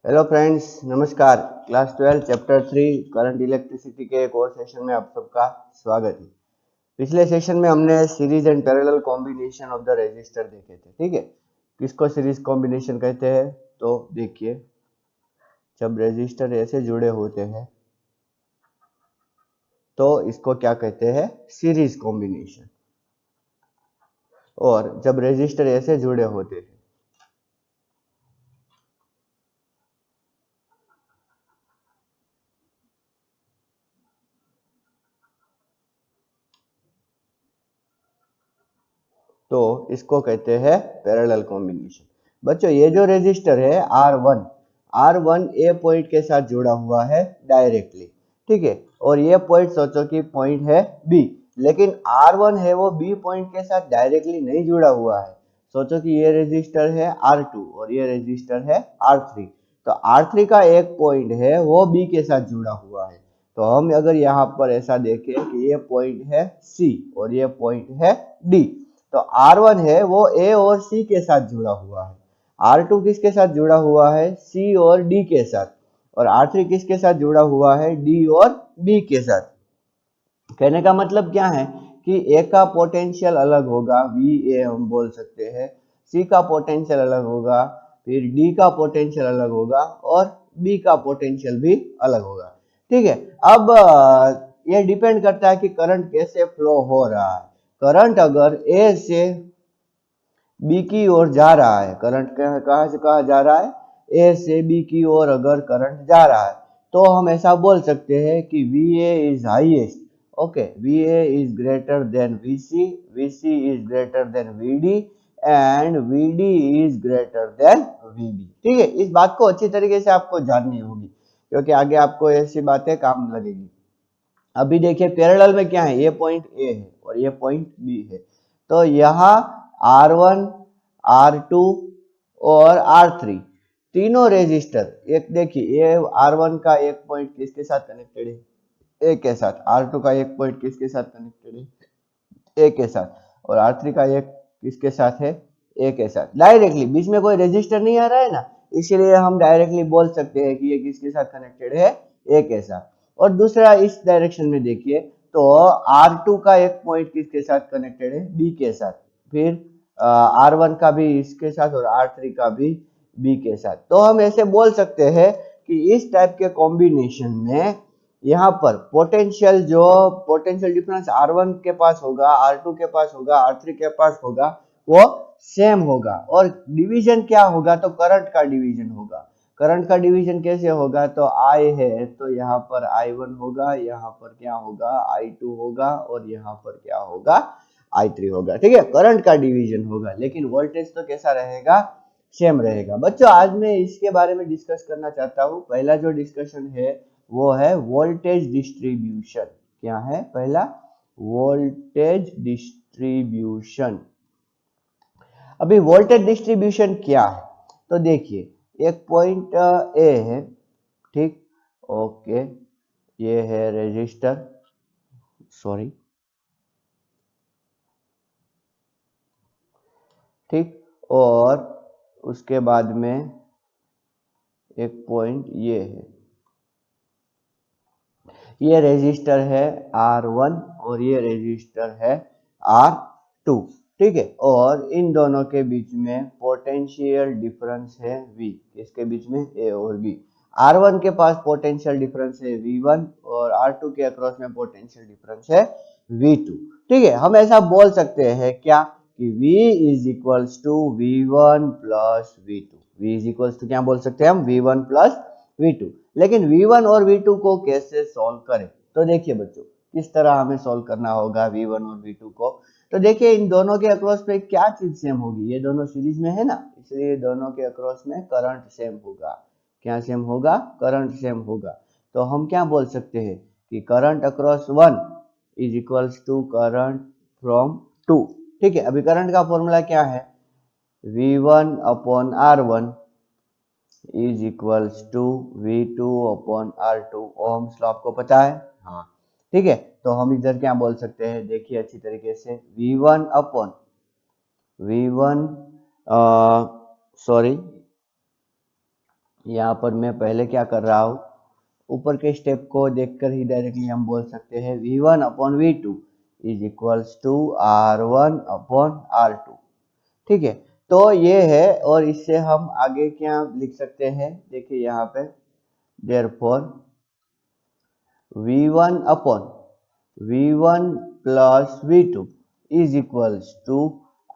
Hello friends, नमस्कार। Class 12 chapter 3 current electricity के एक और सेशन में आप सबका स्वागत है। पिछले सेशन में हमने series and parallel combination of the resistor देखे थे। ठीक है, किसको सीरीज कॉम्बिनेशन कहते हैं? तो देखिए, जब रेजिस्टर ऐसे जुड़े होते हैं तो इसको क्या कहते हैं? Series combination. और जब रेजिस्टर ऐसे जुड़े होते हैं तो इसको कहते हैं पैरेलल कॉम्बिनेशन। बच्चों, ये जो रेजिस्टर है R1 ए पॉइंट के साथ जुड़ा हुआ है डायरेक्टली। ठीक है, और ये पॉइंट सोचो कि पॉइंट है बी, लेकिन R1 है वो बी पॉइंट के साथ डायरेक्टली नहीं जुड़ा हुआ है। सोचो कि ये रेजिस्टर है R2 और ये रेजिस्टर है R3। तो R3 का एक पॉइंट है वो बी के साथ जुड़ा हुआ है। तो हम अगर यहाँ पर ऐसा देखें कि ये पॉइंट है C और ये पॉइंट है D, तो R1 है वो A और C के साथ जुड़ा हुआ है। R2 किसके साथ जुड़ा हुआ है? C और D के साथ। और R3 किसके साथ जुड़ा हुआ है? D और B के साथ। कहने का मतलब क्या है कि A का पोटेंशियल अलग होगा, VA हम बोल सकते हैं, C का पोटेंशियल अलग होगा, फिर D का पोटेंशियल अलग होगा और B का पोटेंशियल भी अलग होगा। ठीक है, अब ये डिपेंड करता है कि करंट कैसे फ्लो हो रहा है। करंट अगर ए से बी की ओर जा रहा है, करंट कहाँ से कहाँ जा रहा है? ए से बी की ओर अगर करंट जा रहा है तो हम ऐसा बोल सकते हैं कि VA is highest. Okay, VA is greater than VC, VC is greater than VD and VD is greater than VB। ठीक है, इस बात को अच्छी तरीके से आपको जाननी होगी क्योंकि आगे आपको ऐसी बातें काम लगेगी। अभी देखिए, पैरेलल में क्या है? ये पॉइंट ए है और ये पॉइंट बी है। तो यहाँ R1, R2 और R3 तीनों रेजिस्टर, एक देखिए, ये R1 का एक पॉइंट किसके साथ कनेक्टेड है? ए के साथ। R2 का एक पॉइंट किसके साथ कनेक्टेड है? ए के साथ। और R3 का एक किसके साथ है? ए के साथ। डायरेक्टली बीच में कोई रेजिस्टर नहीं आ रहा है ना, इसलिए हम डायरेक्टली बोल सकते हैं कि ये किसके साथ कनेक्टेड है? ए के साथ। और दूसरा, इस डायरेक्शन में देखिए तो R2 का एक पॉइंट किसके साथ कनेक्टेड है? बी के साथ। फिर R1 का भी इसके साथ और R3 का भी बी के साथ। तो हम ऐसे बोल सकते हैं कि इस टाइप के कॉम्बिनेशन में यहाँ पर पोटेंशियल, जो पोटेंशियल डिफरेंस R1 के पास होगा, R2 के पास होगा, R3 के पास होगा, वो सेम होगा। और डिवीजन क्या होगा? तो करंट का डिवीजन होगा। करंट का डिवीजन कैसे होगा? तो I है तो यहाँ पर I1 होगा, यहाँ पर क्या होगा? I2 होगा और यहाँ पर क्या होगा? I3 होगा। ठीक है, करंट का डिवीजन होगा, लेकिन वोल्टेज तो कैसा रहेगा? सेम रहेगा। बच्चों, आज मैं इसके बारे में डिस्कस करना चाहता हूँ। पहला जो डिस्कशन है वो है वोल्टेज डिस्ट्रीब्यूशन। क्या है पहला? Voltage distribution. अभी वोल्टेज डिस्ट्रीब्यूशन क्या है? तो देखिए, एक पॉइंट ए है, ठीक, ओके, ये है रेजिस्टर, सॉरी, ठीक, और उसके बाद में एक पॉइंट ये है, ये रेजिस्टर है R1 और ये रेजिस्टर है R2। ठीक है, और इन दोनों के बीच में पोटेंशियल डिफरेंस है V। इसके बीच में A और B। R1 के पास पोटेंशियल डिफरेंस है V1 और R2 के अक्रॉस में पोटेंशियल डिफरेंस है V2। ठीक है, हम ऐसा बोल सकते हैं क्या कि V is equals to V1 plus V2। V is equals to क्या बोल सकते हैं हम? V1 plus V2। लेकिन V1 और V2 को कैसे सॉल्व करें? तो देखिए बच्चों, किस तरह हमें सॉल्व करना होगा V1 और V2 को। तो देखिए, इन दोनों के अक्रॉस पे क्या चीज सेम होगी? ये दोनों सीरीज में है ना, इसलिए दोनों के अक्रॉस में करंट सेम होगा। क्या सेम होगा? करंट सेम होगा। तो हम क्या बोल सकते हैं कि current across 1 is equals to current from 2। ठीक है, अभी करंट का फॉर्मूला क्या है? V1 upon R1 is equals to V2 upon R2। Ohm's law आपको पता है? हाँ, ठीक है, तो हम इधर क्या बोल सकते हैं? देखिए अच्छी तरीके से, V1 अपॉन V1 सॉरी यहाँ पर मैं पहले क्या कर रहा हूँ, ऊपर के स्टेप को देखकर ही डायरेक्टली हम बोल सकते हैं V1 upon V2 is equals to R1 upon R2। ठीक है, तो ये है, और इससे हम आगे क्या लिख सकते हैं, देखिए यहाँ पे therefore V1 upon V1 plus V2 is equals to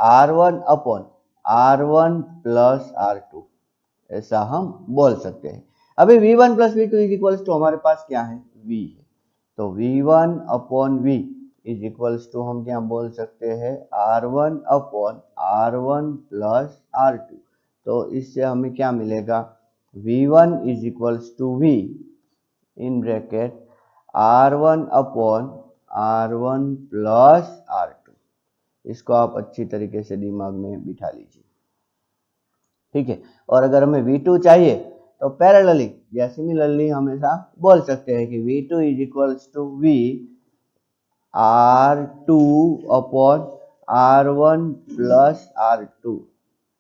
R1 upon R1 plus R2, ऐसा हम बोल सकते हैं। अभी V1 plus V2 is equals to हमारे पास क्या है, V है, तो V1 upon V is equals to हम क्या बोल सकते हैं, R1 upon R1 plus R2। तो इससे हमें क्या मिलेगा, V1 is equals to V in bracket R1 upon R1 plus R2। इसको आप अच्छी तरीके से दिमाग में बिठा लीजिए। ठीक है, और अगर हमें V2 चाहिए तो पैरेलली या सिमिलरली हमेशा बोल सकते हैं कि V2 is equals to V R2 upon R1 plus R2।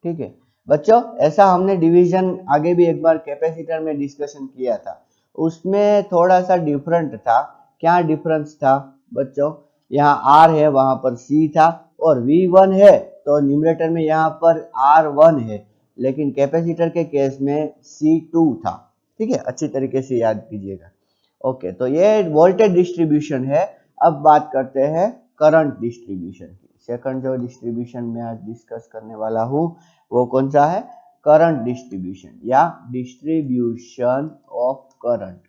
ठीक है बच्चों, ऐसा हमने डिवीजन आगे भी एक बार कैपेसिटर में डिस्कशन किया था, उसमें थोड़ा सा डिफरेंट था। क्या डिफरेंस था बच्चों, यहाँ R है वहां पर C था, और V1 है तो न्यूमरेटर में यहाँ पर R1 है, लेकिन कैपेसिटर के केस में C2 था। ठीक है, अच्छी तरीके से याद कीजिएगा। ओके, तो ये वोल्टेज डिस्ट्रीब्यूशन है। अब बात करते हैं करंट डिस्ट्रीब्यूशन की। सेकंड जो डिस्ट्रीब्यूशन में आज डिस्कस करने वाला हूँ वो कौन सा है, करंट डिस्ट्रीब्यूशन या distribution of current.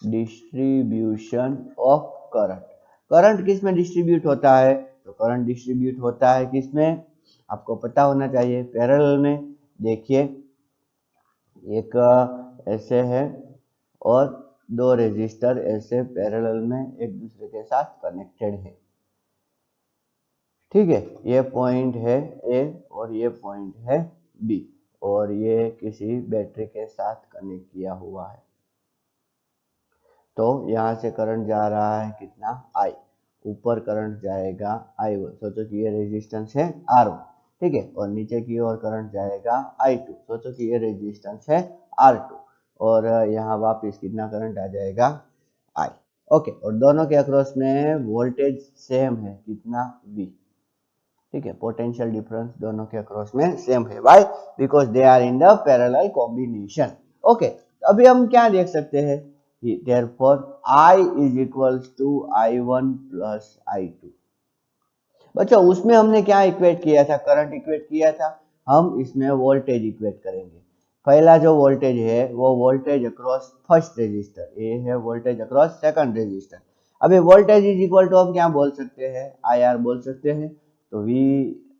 Distribution of current, current किस में डिस्ट्रीब्यूट होता है, तो करंट डिस्ट्रीब्यूट होता है किस में, आपको पता होना चाहिए, पैरेलल में। देखिए एक ऐसे है और दो रेजिस्टर ऐसे पैरेलल में एक दूसरे के साथ कनेक्टेड है। ठीक है, ये पॉइंट है A और ये पॉइंट है B, और ये किसी बैटरी के साथ कनेक्ट किया हुआ है। तो यहाँ से करंट जा रहा है कितना, I, ऊपर करंट जाएगा I1, सोचो कि ये रेजिस्टेंस है R1। ठीक है, और नीचे की ओर करंट जाएगा I2, सोचो कि ये रेजिस्टेंस है R2, और यहाँ वापस कितना करंट आ जाएगा, I। ओके, और दोनों के अक्रॉस में वोल्टेज सेम है, कितना, V। ठीक है, पोटेंशियल डिफरेंस दोनों के अक्रॉस में सेम है, why, because they are in the parallel combination. Okay, अभी हम क्या देख सकते हैं, therefore I is equals to I1 plus I2। बच्चों उसमें हमने क्या इक्वेट किया था, करंट इक्वेट किया था, हम इसमें वोल्टेज इक्वेट करेंगे। पहला जो वोल्टेज है वो वोल्टेज अक्रॉस फर्स्ट रेजिस्टर, ये है वोल्टेज अक्रॉस सेकंड रेजिस्टर। अभी वोल्टेज इज इक्वल टू हम क्या बोल सकते हैं, IR बोल सकते हैं, तो V,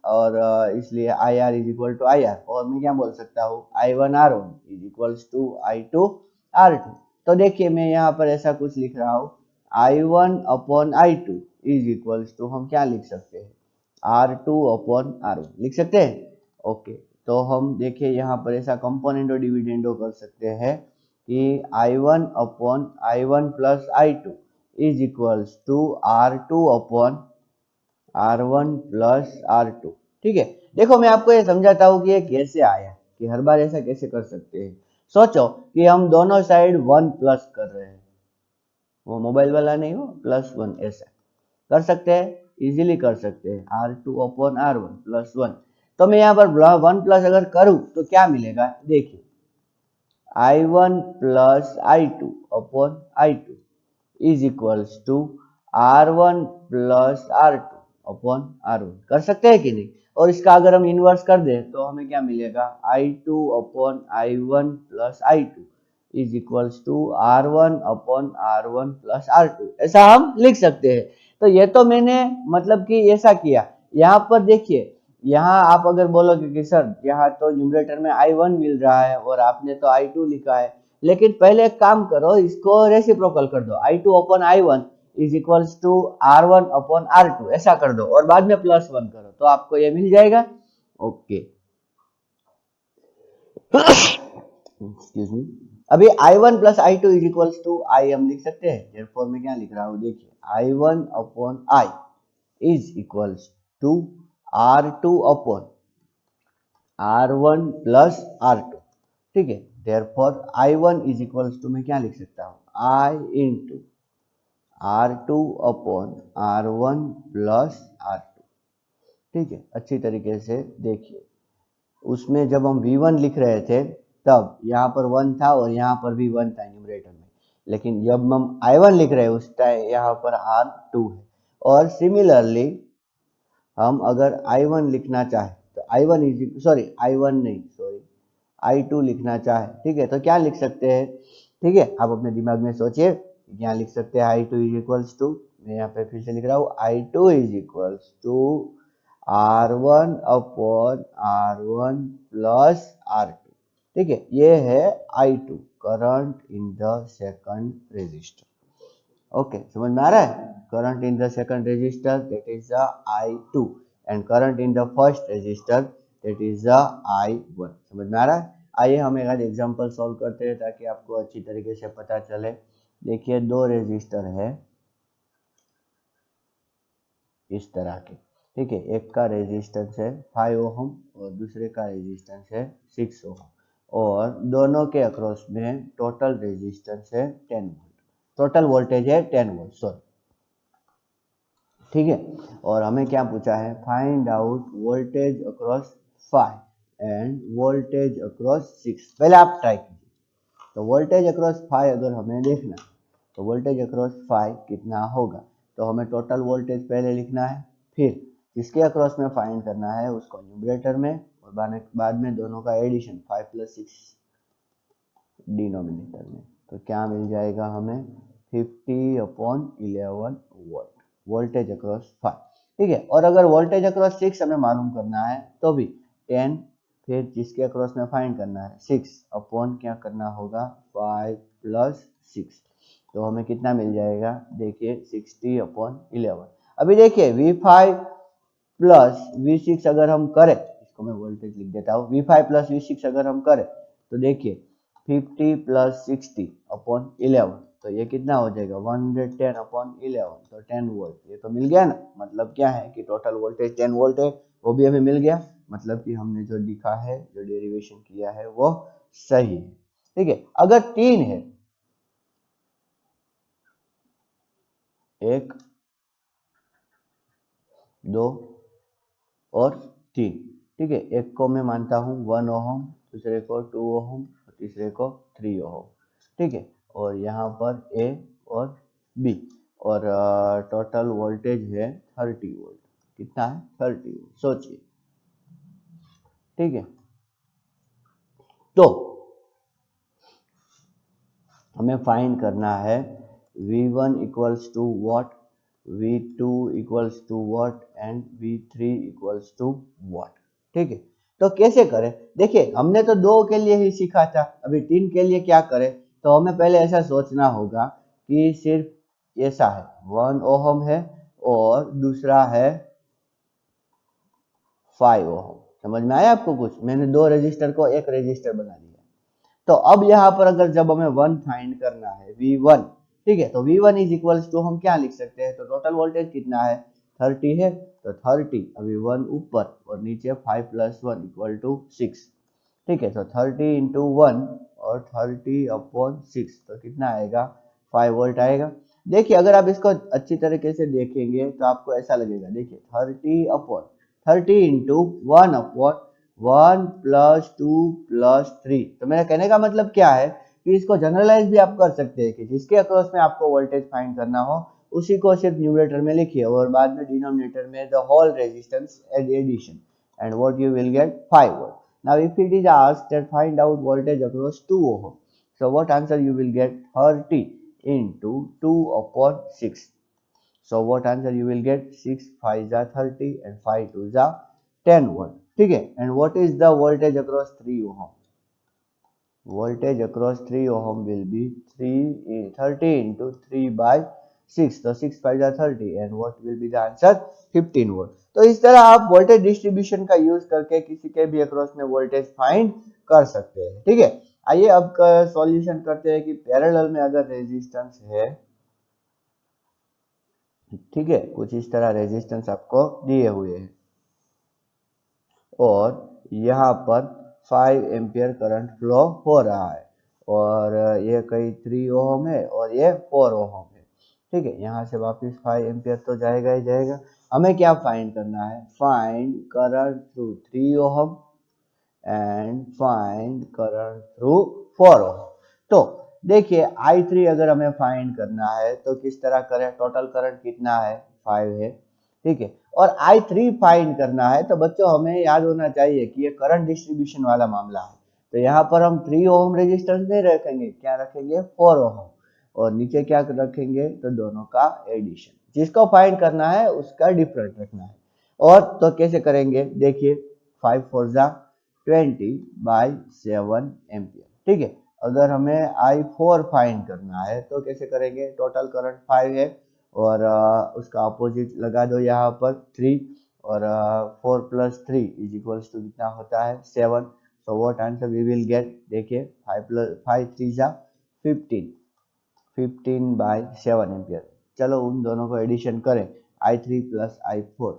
और इसलिए IR is equal to IR, और मैं क्या बोल सकता हूँ, I1 R1 is equals to I2 R2। तो देखिए मैं यहाँ पर ऐसा कुछ लिख रहा हूँ, I1 upon I2 is equals to हम क्या लिख सकते हैं, R2 अपॉन R1 लिख सकते हैं। ओके, तो हम देखिए यहाँ पर ऐसा कंपोनेंटो डिविडेंडो कर सकते हैं कि I1 upon I1 plus I2 is equals to R2 upon R1 plus R2। ठीक है, देखो मैं आपको ये समझाता हूँ कि ये कैसे आया, कि हर बार ऐसा कैसे कर सकते हैं। सोचो कि हम दोनों साइड 1 प्लस कर रहे हैं, वो मोबाइल वाला नहीं हो, +1, ऐसा कर सकते हैं, इजीली कर सकते हैं, R2 अपॉन R1 +1। तो मैं यहाँ पर 1 प्लस अगर करूँ तो क्या मिलेगा, देखिए I1 plus I2 upon I2 is equals to R1 plus R2 upon R1, कर सकते हैं कि नहीं। और इसका अगर हम इन्वर्स कर दें तो हमें क्या मिलेगा, I2 upon I1 plus I2 is equals to R1 upon R1 plus R2, ऐसा हम लिख सकते हैं। तो ये तो मैंने मतलब कि ऐसा किया। यहाँ पर देखिए, यहाँ आप अगर बोलोगे कि सर यहाँ तो न्यूमरेटर में I1 मिल रहा है और आपने तो I2 लिखा है, लेकिन पहले एक काम करो, इसको रेसिप्रोकल कर दो, I2 upon I1 is equals to R1 upon R2, ऐसा कर दो, और बाद में +1 करो तो आपको ये मिल जाएगा। Okay, excuse me. अभी I1 plus I2 is equals to I हम लिख सकते हैं, therefore मैं क्या लिख रहा हूँ, देखिए I1 upon I is equals to R2 upon R1 plus R2। ठीक है। Therefore I1 is equals to, मैं क्या लिख सकता हूँ, I into R2 upon R1 plus R2। ठीक है, अच्छी तरीके से देखिए, उसमें जब हम V1 लिख रहे थे तब यहाँ पर 1 था और यहाँ पर भी 1 था न्यूमरेटर में, लेकिन जब हम I1 लिख रहे हैं उस टाइम यहाँ पर R2 है। और सिमिलरली हम अगर I1 लिखना चाहे तो I1 इज सॉरी I1 नहीं सॉरी I2 लिखना चाहे, ठीक है, तो क्या लिख सकते हैं, ठीक है, आप अपने दिमाग में सोचिए, यहाँ लिख सकते हैं I2 इज इक्वल्स टू, मैं यहाँ पे फिर से लिख रहा हूँ, I2 is equals to R1 upon R1 plus R2। ठीक है, ये है I2, current in the second resistor. Okay, समझ में आ रहा है, current in the second resistor that is the I2 and current in the first resistor that is the I1। समझ में आ रहा है। आइए हम एक एग्जांपल सॉल्व करते हैं ताकि आपको अच्छी तरीके से पता चले। देखिए, दो रेजिस्टर है इस तरह के, ठीक है, एक का रेजिस्टेंस है 5 ओहम और दूसरे का रेजिस्टेंस है 6 ओहम, और दोनों के अक्रॉस में टोटल रेजिस्टेंस है 10 वोल्ट, टोटल वोल्टेज है 10 वोल्ट सॉरी। ठीक है, और हमें क्या पूछा है, find out voltage across 5 end voltage across 6। पहले आप ट्राई कीजिए। तो वोल्टेज अक्रॉस 5 अगर हमें देखना है तो वोल्टेज अक्रॉस 5 कितना होगा, तो हमें टोटल वोल्टेज पहले लिखना है, फिर जिसके अक्रॉस में फाइंड करना है उसको न्यूमरेटर में, और बाद में दोनों का एडिशन 5 + 6 डिनोमिनेटर में। तो क्या मिल जाएगा हमें, 50/11 वोल्ट, वोल्टेज अक्रॉस 5। ठीक है, और अगर वोल्टेज अक्रॉस 6 हमें मालूम करना है तो भी 10, फिर जिसके अक्रॉस में फाइंड करना है 6 अपॉन क्या करना होगा, 5 + 6, तो हमें कितना मिल जाएगा, देखिए 60/11। अभी देखिए V5 + V6 अगर हम करें, इसको मैं वोल्टेज लिख देता हूँ, V5 + V6 अगर हम करें तो देखिए 50 + 60/11, तो ये कितना हो जाएगा, 110/11, तो 10 वोल्ट, ये तो मिल गया ना। मतलब क्या है कि टोटल वोल्टेज 10 वोल्ट है, वो भी हमें मिल गया, मतलब कि हमने जो लिखा है, जो डेरिवेशन किया है वो सही है। ठीक है, अगर 3 है, 1 2 और 3, ठीक है, एक को मैं मानता हूँ 1 ओहम, दूसरे को 2 ओहम और तीसरे को 3 ओहम। ठीक है, और यहाँ पर ए और बी, और टोटल वोल्टेज है 30 वोल्ट। कितना है, 30 वोल्ट, सोचिए। ठीक है, तो हमें फाइंड करना है V1 equals to what, V2 equals to what and V3 equals to what. ठीक है, तो कैसे करें, देखिए हमने तो 2 के लिए ही सीखा था, अभी 3 के लिए क्या करें, तो हमें पहले ऐसा सोचना होगा कि सिर्फ ऐसा है, 1 ओहम है और दूसरा है 5 ओहम। समझ में आया आपको कुछ, मैंने 2 रेजिस्टर को एक रेजिस्टर बना दिया। तो अब यहाँ पर अगर जब हमें 1 फाइंड करना है, V1, ठीक है, तो V1 इज इक्वल्स टू हम क्या लिख सकते हैं, तो टोटल वोल्टेज कितना है, 30 है, तो 30, अभी 1 ऊपर और नीचे 5 + 1 = 6। ठीक है, तो 30 × 1 और 30/6, तो कितना आएगा, 5 वोल्ट आएगा। देखिए, अगर आप इसको अच्छी तरीके से देखेंगे तो आपको ऐसा लगेगा, देखिए 30 × 1/1 + 2 + 3। तो मेरा कहने का मतलब क्या है कि इसको जनरलाइज भी आप कर सकते हैं कि जिसके अक्रॉस में आपको वोल्टेज फाइंड करना हो उसी को सिर्फ न्यूमरेटर में लिखिए और बाद में डिनोमिनेटर में the whole resistance addition, and what you will get 5 volt. Now if it is asked that find out voltage across 2 ohm, so what answer you will get, 30 × 2/6. So what answer you will get, 6 5 is 30 and 5 2 is 10 volt. ठीक है, and what is the voltage across 3 ohm? Voltage across 3 ohm will be 30 × 3/6, so 6 5 is 30 and what will be the answer, 15 volt. तो इस तरह आप voltage distribution का use करके किसी के भी अक्रॉस में वोल्टेज फाइंड कर सकते हैं। ठीक है, आइए अब सॉल्यूशन करते हैं कि पैरेलल में अगर रेजिस्टेंस है, ठीक है, कुछ इस तरह रेजिस्टेंस आपको दिए हुए हैं और यहाँ पर 5 एम्पियर करंट फ्लो हो रहा है, और ये कहीं 3 ओम है और ये 4 ओम है। ठीक है, यहाँ से वापस 5 एम्पियर तो जाएगा ही जाएगा। हमें क्या फाइंड करना है? Find current through 3 ohm and find current through 4 ओम। तो देखिए I3 अगर हमें फाइंड करना है तो किस तरह करें? टोटल करंट कितना है? 5 है। ठीक है, और I3 फाइंड करना है तो बच्चों हमें याद होना चाहिए कि ये करंट डिस्ट्रीब्यूशन वाला मामला है। तो यहाँ पर हम 3 ओम रेजिस्टेंस नहीं रखेंगे, क्या रखेंगे? 4 ओम। और नीचे क्या रखेंगे? तो दोनों का एडिशन। जिसको फाइंड करना है उसका डिफरेंट रखना है। और तो कैसे करेंगे? देखिए 5 4 जा 20/7 एम्पियर। ठीक है, अगर हमें I4 फाइंड करना है तो कैसे करेंगे? टोटल करंट 5 है और उसका अपोजिट लगा दो यहाँ पर 3, और 4 + 3 = कितना होता है? 7। So what answer we will get? देखिए 5 3 जा 15, 15/7 एम्पियर। चलो उन दोनों को एडिशन करें, I3 + I4,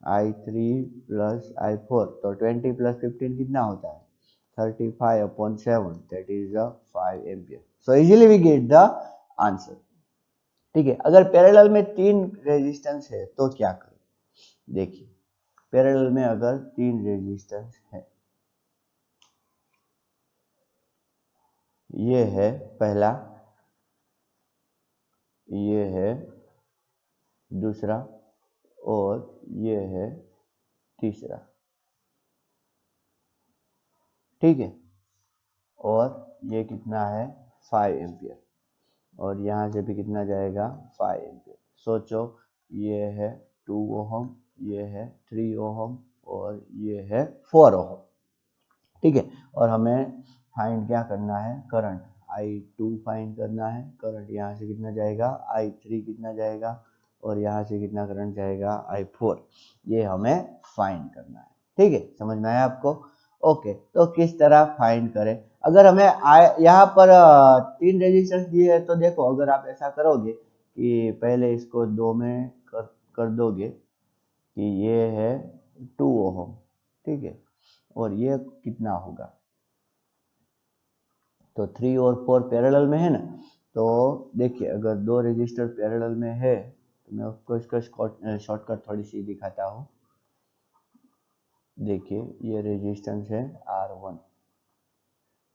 I3 + I4, तो 20 + 15 कितना होता है? 35/7, that is 5 ampere. So easily we get the answer. ठीक है, अगर पैरेलल में 3 रेजिस्टेंस है तो क्या करें? देखिए पैरेलल में अगर 3 रेजिस्टेंस है, ये है पहला, ये है दूसरा, और ये है तीसरा। ठीक है, और ये कितना है? 5 एम्पियर, और यहाँ से भी कितना जाएगा? 5 एम्पियर। सोचो ये है 2 ओम, ये है 3 ओम, और ये है 4 ओम। ठीक है, और हमें फाइंड क्या करना है? करंट I2 फाइंड करना है। करंट यहाँ से कितना जाएगा? I3 कितना जाएगा? और यहाँ से कितना करंट जाएगा? I4। ये हमें फाइंड करना है। ठीक है, समझ में आया आपको? ओके, तो किस तरह फाइंड करें? अगर हमें यहाँ पर 3 रेजिस्टेंस दिए है तो देखो, अगर आप ऐसा करोगे कि पहले इसको 2 में कर दोगे कि ये है 2 ओम। ठीक है, और ये कितना होगा? तो 3 और 4 पैरेलल में है ना। तो देखिए अगर 2 रेजिस्टर पैरेलल में है तो मैं आपको इसका शॉर्टकट थोड़ी सी दिखाता हूँ। देखिए ये रेजिस्टेंस है R1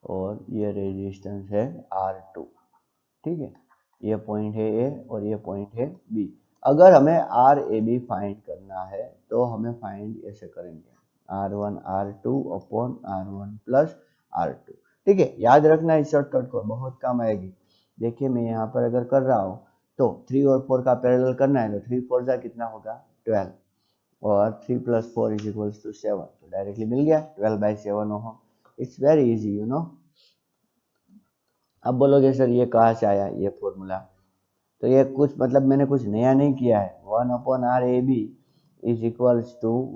और ये रेजिस्टेंस है R2। ठीक है, ये पॉइंट है A और ये पॉइंट है B। अगर हमें RAB फाइंड करना है तो हमें फाइंड ऐसे करेंगे, R1 R2 upon R1 plus R2। ठीक है, याद रखना इस शॉर्टकट को, बहुत काम आएगी। देखिए मैं यहाँ पर अगर कर रहा हूँ तो 3 और 4 का पैरेलल करना है तो 3 4 जा कितना होगा? 12, और 3 + 4 = 7। तो डायरेक्टली मिल गया 12/7 ओम। It's very easy you know. अब बोलोगे सर ये कहाँ से आया ये फॉर्मूला? तो ये कुछ मतलब मैंने कुछ नया नहीं किया है। 1/RAB =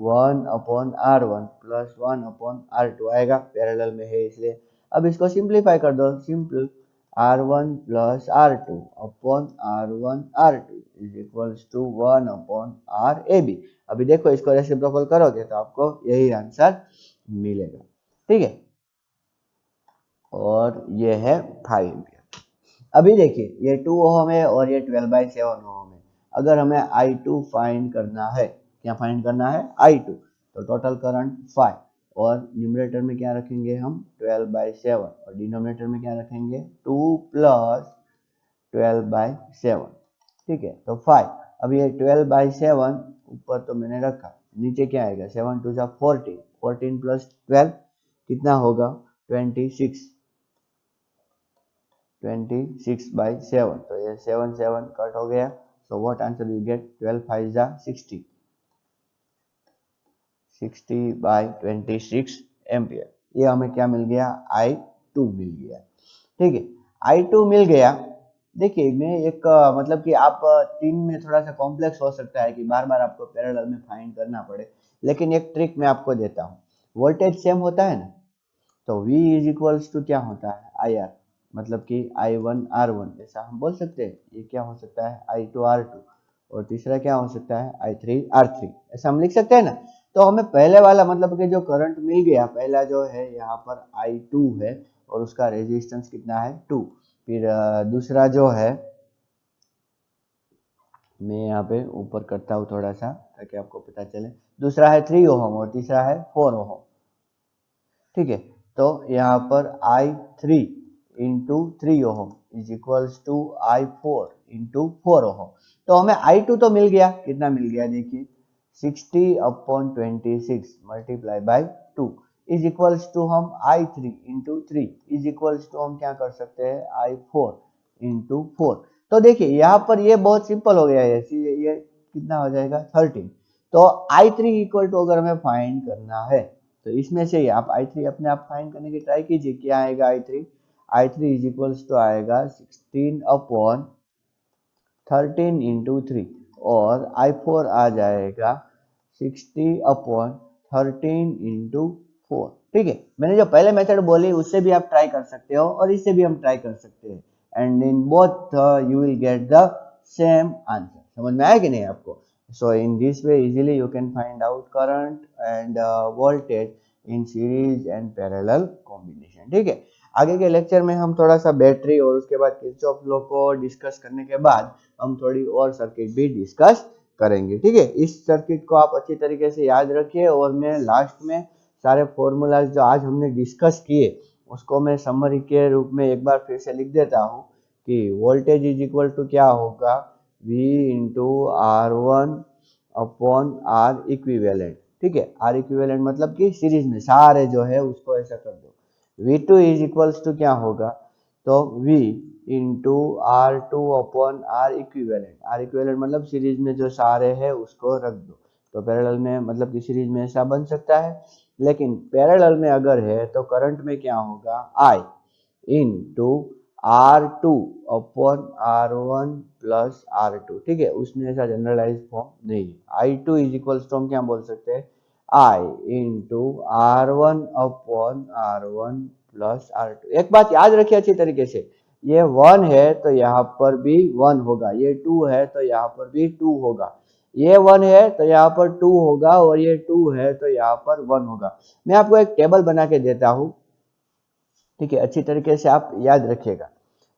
1/R1 प्लस 1/R2 आएगा, पैरेलल में है इसलिए। अब इसको सिंप्लीफाई कर दो, simple R1 + R2 upon R1 R2 = 1/RAB। अभी देखो इसको रेसिप्रोकल करोगे तो आपको यही आंसर मिलेगा। ठीक है, और ये है 5 एम्पियर। अभी देखिए ये 2 ओम है और ये 12/7 ओम है। अगर हमें I2 फाइंड करना है, क्या फाइंड करना है? I2। तो टोटल करंट 5, और न्यूमरेटर में क्या रखेंगे हम? 12/7, और डिनोमिनेटर में क्या रखेंगे? 2 + 12/7। ठीक है, तो 5। अब ये 12/7 ऊपर तो मैंने रखा, नीचे क्या आएगा? 7 2 जा 14, 14 + 12 कितना होगा? 26, 26/7। तो ये 7 7 कट हो गया। सो व्हाट आंसर यू गेट? 12 5 जा 60, 60/26 एम्पियर। ये हमें क्या मिल गया? I2 मिल गया। ठीक है, I2 मिल गया। देखिए मैं एक मतलब कि आप 3 में थोड़ा सा कॉम्प्लेक्स हो सकता है कि बार बार आपको पैरेलल में फाइंड करना पड़े, लेकिन एक ट्रिक मैं आपको देता हूँ। वोल्टेज सेम होता है ना, तो V = क्या होता है? IR, मतलब कि I1 R1 ऐसा हम बोल सकते हैं। ये क्या हो सकता है? I2 R2, और तीसरा क्या हो सकता है? I3 R3, ऐसा हम लिख सकते हैं ना। तो हमें पहले वाला मतलब कि जो करंट मिल गया, पहला जो है यहाँ पर I2 है और उसका रेजिस्टेंस कितना है 2। फिर दूसरा जो है, मैं यहाँ पे ऊपर करता हूँ थोड़ा सा ताकि आपको पता चले, दूसरा है 3 ओहम और तीसरा है 4 ओहम। ठीक है, तो यहाँ पर I3 into 3 ohm is equals to I4 into 4 ohm. तो हमें I2 तो मिल गया, कितना मिल गया देखिए 60/26 multiply by 2 is equals to हम I3 into 3 is equals to हम क्या कर सकते हैं I4 इंटू 4। तो देखिए यहाँ पर ये बहुत सिंपल हो गया है, ये कितना हो जाएगा 13। तो I3 इक्वल टू अगर हमें फाइंड करना है तो इसमें से ही आप I3 अपने आप फाइंड करने की ट्राई कीजिए, क्या आएगा I3 इज इक्वल्स टू आएगा 16/13 इंटू 3 और I4 आ जाएगा 60/13 इंटू 4। ठीक है, मैंने जो पहले मेथड बोली उससे भी आप ट्राई कर सकते हो और इससे भी हम ट्राई कर सकते हैं, and in both you will get the same answer. समझ में आया कि नहीं आपको? So in this way easily you can find out current and voltage in series and parallel combination। ठीक है, आगे के लेक्चर में हम थोड़ा सा बैटरी और उसके बाद किरचॉफ लॉ को डिस्कस करने के बाद हम थोड़ी और सर्किट भी डिस्कस करेंगे। ठीक है, इस सर्किट को आप अच्छी तरीके से याद रखिए और मैं लास्ट में सारे फॉर्मूलाज जो आज हमने डिस्कस किए उसको मैं समरी के रूप में एक बार फिर से लिख देता हूँ कि वोल्टेज इज इक्वल टू क्या होगा V इंटू R1/R इक्विवेलेंट। ठीक है, R इक्विवेलेंट मतलब कि सीरीज में सारे जो है उसको ऐसा कर दो। V2 इज इक्वल्स टू क्या होगा, तो V into R2/R equivalent. R equivalent मतलब सीरीज में जो सारे है उसको रख दो। तो पैरेलल में मतलब कि सीरीज में ऐसा बन सकता है, लेकिन पैरेलल में अगर है तो करंट में क्या होगा I into R2/R1 plus R2। ठीक है, उसमें ऐसा जनरलाइज फॉर्म नहीं है। I2 इज इक्वल्स टू हम क्या बोल सकते हैं I into R1/R1 plus R2। एक बात याद रखिए अच्छी तरीके से, ये 1 है तो यहाँ पर भी 1 होगा, ये 2 है तो यहाँ पर भी 2 होगा, ये 1 है तो यहाँ पर 2 होगा और ये 2 है तो यहाँ पर 1 होगा। मैं आपको एक टेबल बना के देता हूँ, ठीक है, अच्छी तरीके से आप याद रखिएगा।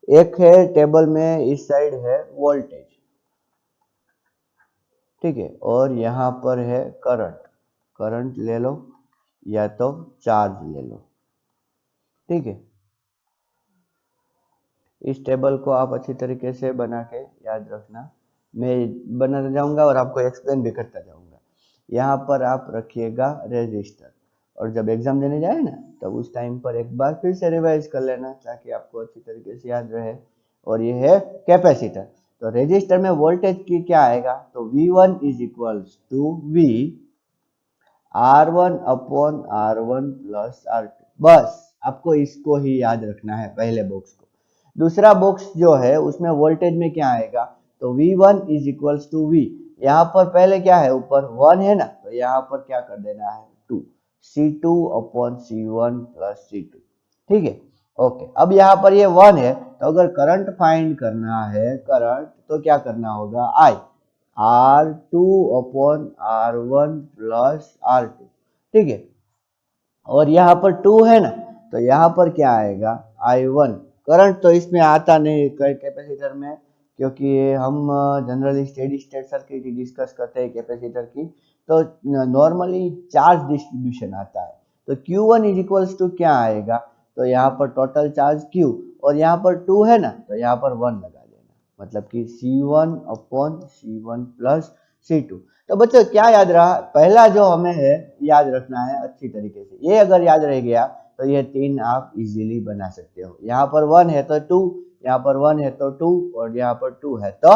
एक है टेबल में इस साइड है वोल्टेज, ठीक है, और यहाँ पर है करंट ले लो या तो चार्ज ले लो। ठीक है, इस टेबल को आप अच्छी तरीके से बना के याद रखना, मैं बनाता जाऊंगा और आपको एक्सप्लेन भी करता जाऊंगा। यहाँ पर आप रखिएगा रेजिस्टर, और जब एग्जाम देने जाए ना तब उस टाइम पर एक बार फिर से रिवाइज कर लेना ताकि आपको अच्छी तरीके से याद रहे। और ये है कैपेसिटर। तो रेजिस्टर में वोल्टेज की क्या आएगा, तो V1 is equals to V R1/R1 plus R2। बस आपको इसको ही याद रखना है, पहले बॉक्स को। दूसरा बॉक्स जो है उसमें वोल्टेज में क्या आएगा, तो V1 is equals to V, यहाँ पर पहले क्या है ऊपर 1 है ना, तो यहाँ पर क्या कर देना है 2, C2/C1 प्लस C2। ठीक है, ओके। अब यहाँ पर ये 1 है तो अगर करंट फाइंड करना है करंट, तो क्या करना होगा I R2/R1 प्लस R2। ठीक है, और यहाँ पर 2 है ना, तो यहाँ पर क्या आएगा I1। करंट तो इसमें आता नहीं कैपेसिटर में, क्योंकि हम जनरली स्टेडी स्टेट सर्किट ही डिस्कस करते हैं कैपेसिटर की, तो नॉर्मली चार्ज डिस्ट्रीब्यूशन आता है। तो Q1 इज इक्वल्स टू क्या आएगा, तो यहाँ पर टोटल चार्ज Q और यहाँ पर 2 है ना, तो यहाँ पर 1 लगा देना, मतलब कि C1/C1 प्लस C2। तो बच्चों क्या याद रहा, पहला जो हमें है याद रखना है अच्छी तरीके से, ये अगर याद रह गया तो ये 3 आप इजीली बना सकते हो। यहाँ पर 1 है तो 2, यहाँ पर 1 है तो 2 और यहाँ पर 2 है तो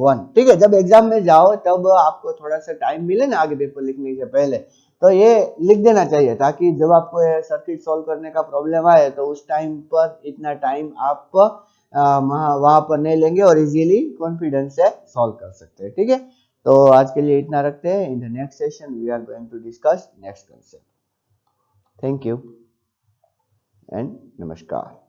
1। ठीक है, जब एग्जाम में जाओ तब आपको थोड़ा सा टाइम मिले ना आगे पेपर लिखने से पहले, तो ये लिख देना चाहिए ताकि जब आपको सर्किट सॉल्व करने का प्रॉब्लम आए तो उस टाइम पर इतना टाइम आप वहां पर नहीं लेंगे और इजीली कॉन्फिडेंस से सॉल्व कर सकते हैं। ठीक है, तो आज के लिए इतना रखते हैं। In the next session we are going to discuss next concept. Thank you and नमस्कार।